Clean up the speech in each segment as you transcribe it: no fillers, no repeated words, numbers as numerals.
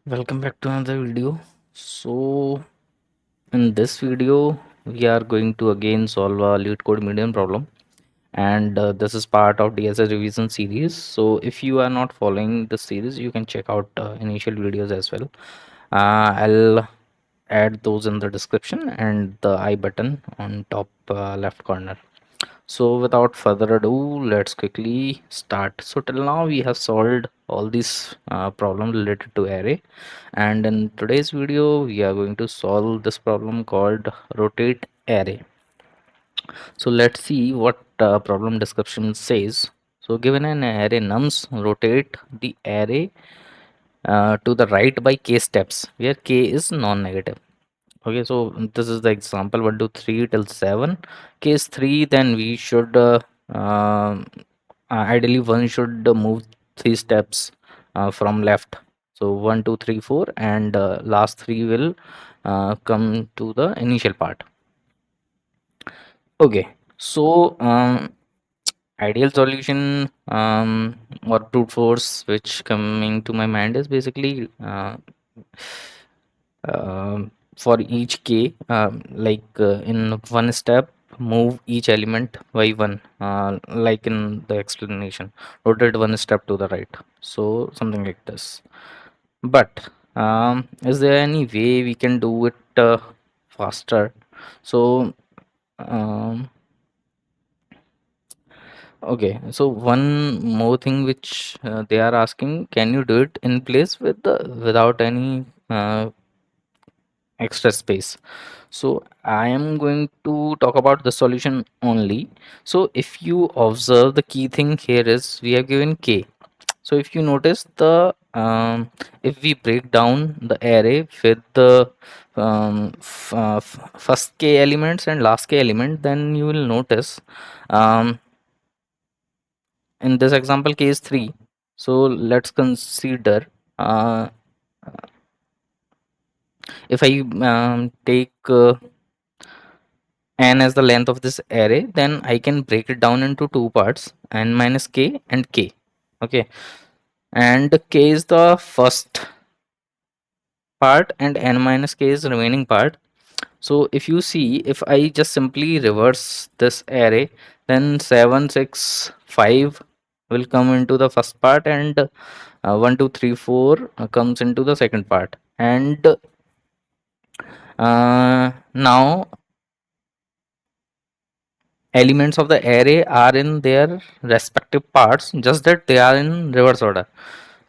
Welcome back to another video. So, in this video, we are going to again solve a Leetcode median problem, and this is part of DSA revision series. So, if you are not following the series, you can check out initial videos as well. I'll add those in the description and the I button on top left corner. So without further ado, let's quickly start. So till now we have solved all these problems related to array, and in today's video we are going to solve this problem called rotate array. So let's see what problem description says. So given an array nums, rotate the array to the right by k steps, where k is non-negative. Okay, so this is the example 1 to 3 till 7. Case 3, then we should ideally one should move 3 steps from left. So 1, 2, 3, 4, and last 3 will come to the initial part. Okay, so ideal solution or brute force which coming to my mind is basically for each k, in one step move each element by one, like in the explanation, rotate one step to the right, so something like this. But is there any way we can do it faster? So um, okay, so one more thing which they are asking, can you do it in place with the without any extra space? So I am going to talk about the solution only. So if you observe, the key thing here is we have given k. So if you notice the if we break down the array with the first k elements and last k element, then you will notice um, in this example case 3. So let's consider uh, if I take n as the length of this array, then I can break it down into two parts, n minus k and k. Okay, and k is the first part and n minus k is the remaining part. So if you see, if I just simply reverse this array, then 7, 6, 5 will come into the first part, and 1, 2, 3, 4 comes into the second part. And now elements of the array are in their respective parts, just that they are in reverse order.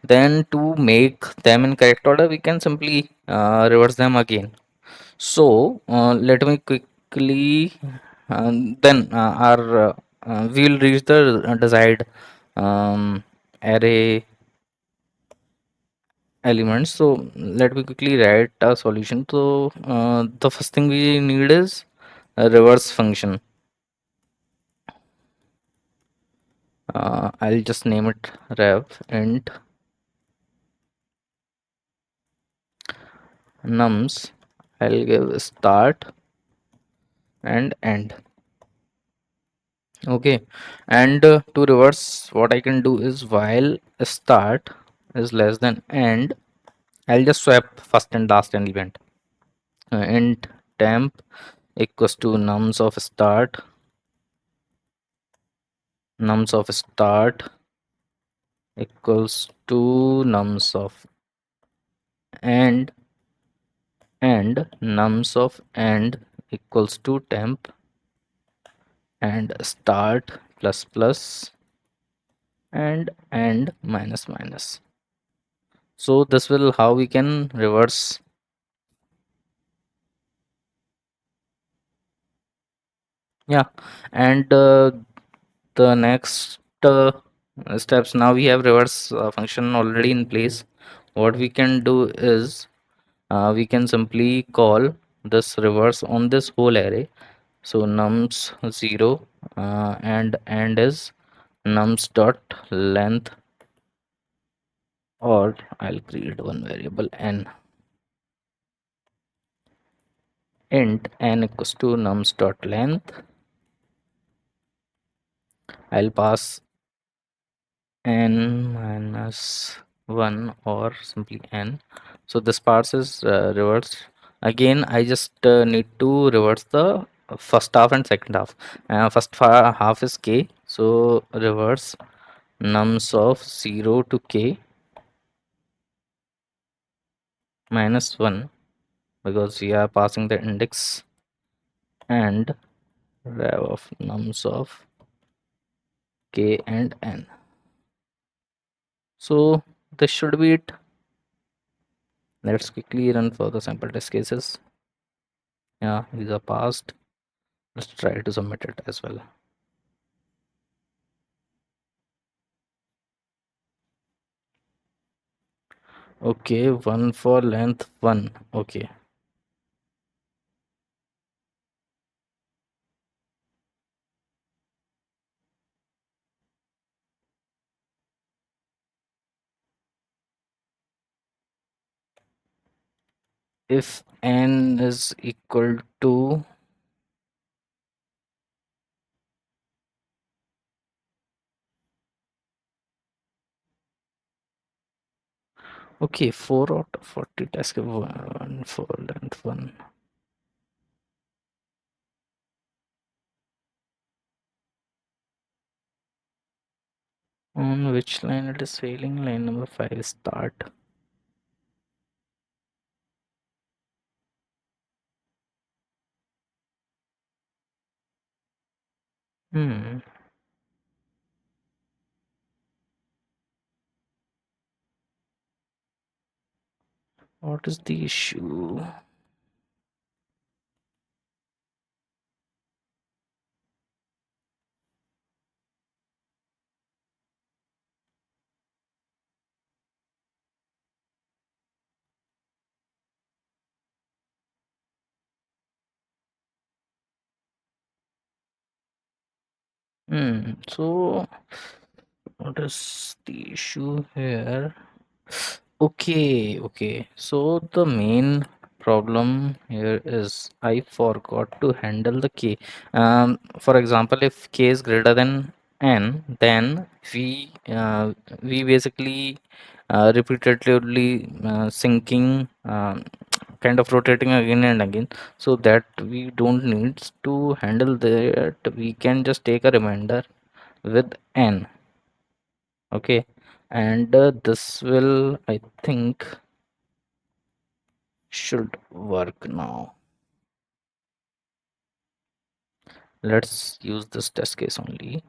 Then to make them in correct order, we can simply reverse them again. So let me quickly then our we will reach the desired array elements. So let me quickly write a solution. So the first thing we need is a reverse function. I'll just name it rev int nums. I'll give start and end. Okay, and to reverse, what I can do is while start is less than end, I'll just swap first and last element. Int temp equals to nums of start equals to nums of end, and nums of end equals to temp, and start plus plus and end minus minus. So this will how we can reverse. Yeah, and the next steps, now we have reverse function already in place. What we can do is we can simply call this reverse on this whole array. So nums 0 and is nums dot length, or I'll create one variable n, int n equals to nums dot length. I'll pass n minus 1 or simply n. So this part is reversed. Again, I just need to reverse the first half and second half. Half is k, so reverse nums of 0 to k minus 1, because we are passing the index, and rev of nums of k and n. So this should be it. Let's quickly run for the sample test cases. Yeah, these are passed. Let's try to submit it as well. Okay, one for length 1. Okay. If n is equal to, okay, 4 out of 40 task 1 for length 1. On which line it is failing? Line number 5 start. Hmm. What is the issue? So what is the issue here? Okay. So the main problem here is I forgot to handle the k. For example, if k is greater than n, then we basically repeatedly syncing, kind of rotating again and again, so that we don't need to handle that. We can just take a reminder with n. Okay, and this will, I think, should work now. Let's use this test case only.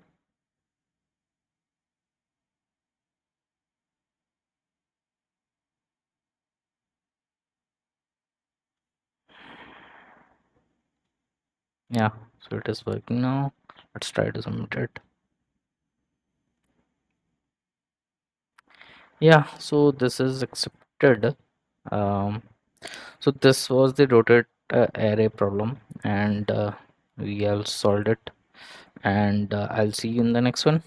Yeah, so it is working now. Let's try to submit it. Yeah, so this is accepted. um so this was the rotate array problem, and we have solved it, and I'll see you in the next one.